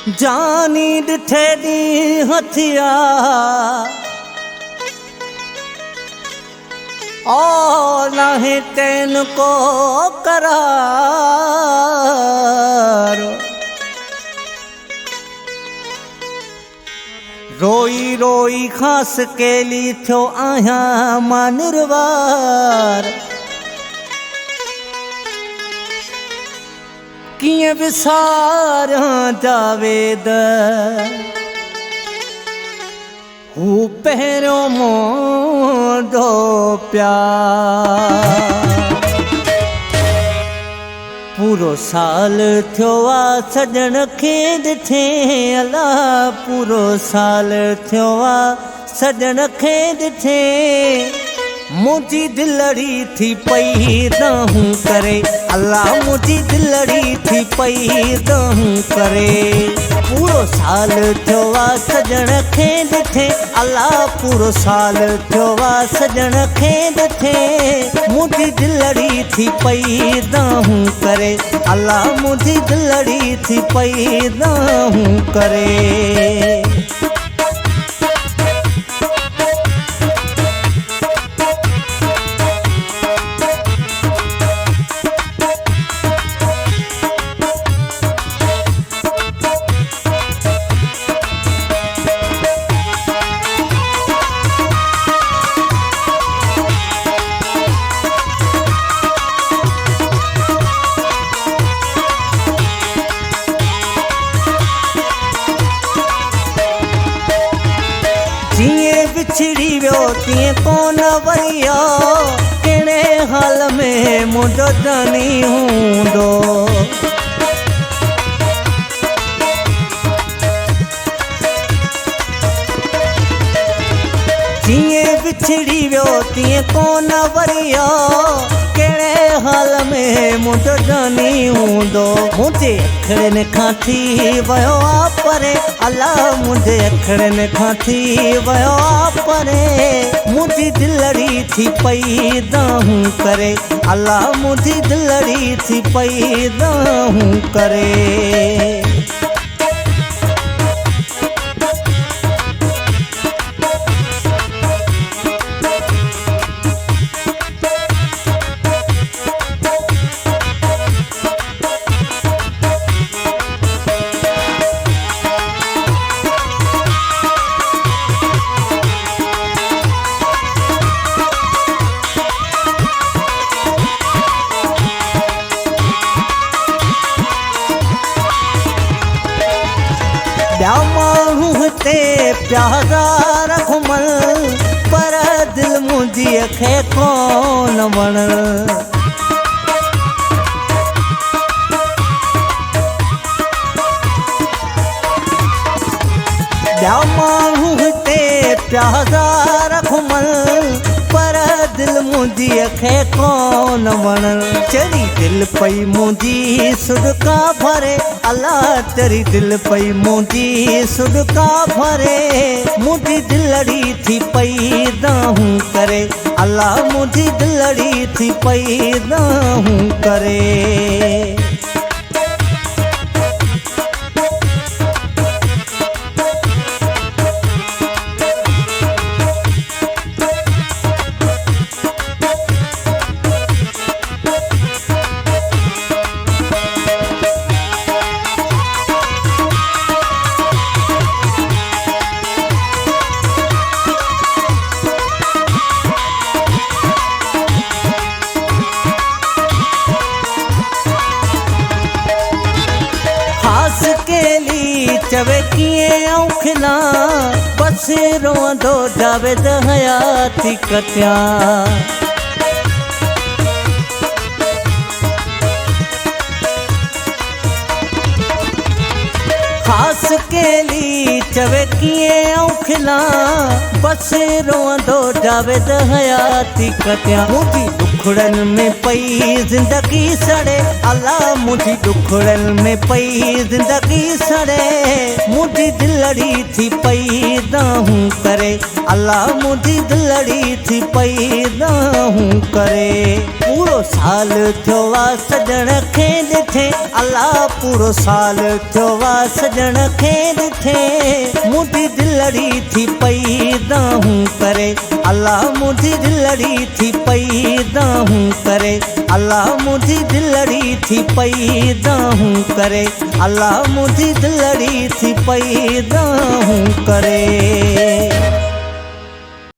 जानी डिठे दी हथिया और नहीं तेन को करार। रोई रोई खास के ली थो आया मां निर्वार। किए विसारा जावेद हू पहिरों मोडो प्यार। पूरो साल थियो आ सजण खे ॾिठे अला पूरो साल थियो आ सजण खे ॾिठे। मुझी दिलड़ी थी पई दहूं करे अल्लाह मुझी दिलड़ी थी पई दहूं करे। पूरो साल थियो आ सजण खे ॾिठे अल्लाह पूरो साल थियो आ सजण खे ॾिठे। मुझी दिलड़ी थी पई दहूं करे अल्लाह मुझी दिलड़ी थी पई दहूं करे। जिए बिछड़ी वियो तीअं कोन वरियो कहिड़े हाल में मुंहिंजो जानी हूंदो। जिए बिछड़ी वियो तीअं कोन वरियो कहिड़े हाल में मुंहिंजो जानी हूंदो। मुंहिंजे अखड़नि खां थी वियो आहे परे अल्लाह मुंहिंजे अखड़नि खां थी वियो आहे परे। मुंहिंजी दिलड़ी थी पई दहूं करे अल्लाह मुंहिंजी दिलड़ी थी पई दहूं करे। ॿिया माण्हू हिते प्यारा घुमल पर दिल मुंहिंजी खे कोन वण। ॿिया माण्हू हिते प्यारा घुमल पर दिल मुंहिंजी खे कोन वण। चढ़ी दिल पई मुंहिंजी सुॾका भरे अल्लाह तेरी दिल पई मुंहिंजी सुॾका भरे। मुंहिंजी दिलड़ी थी पई दहूं करे अल्लाह मुंहिंजी दिलड़ी थी पई दहूं करे। चवे कीअं औखिला बस रोंदो जावेद हयाती कटिया। खास केली चवे कीअं औखिला बस रोंदो जावेद हयाती कटिया। मुंहिंजी दुखड़नि में पई ज़िंदगी सड़े अल्लाह मुंहिंजी दुखड़नि में पई ज़िंदगी सड़े। मुंहिंजी दिलड़ी थी पई दाहूं करे। अल्लाह मुझी दिलड़ी थी पई दाहूं करे। पूरो साल थियो वा सजण खे ॾिठे, अल्लाह पूरो साल थियो वा सजण खे ॾिठे। मुझी दिलड़ी थी पई दाहूं करे। अल्लाह मुझी दिलड़ी थी पई दाहूं करे। अल्लाह मुझी दिलड़ी थी पई दाहूं करे। अल्लाह मुझी दिलड़ी थी पई दाहूं करे।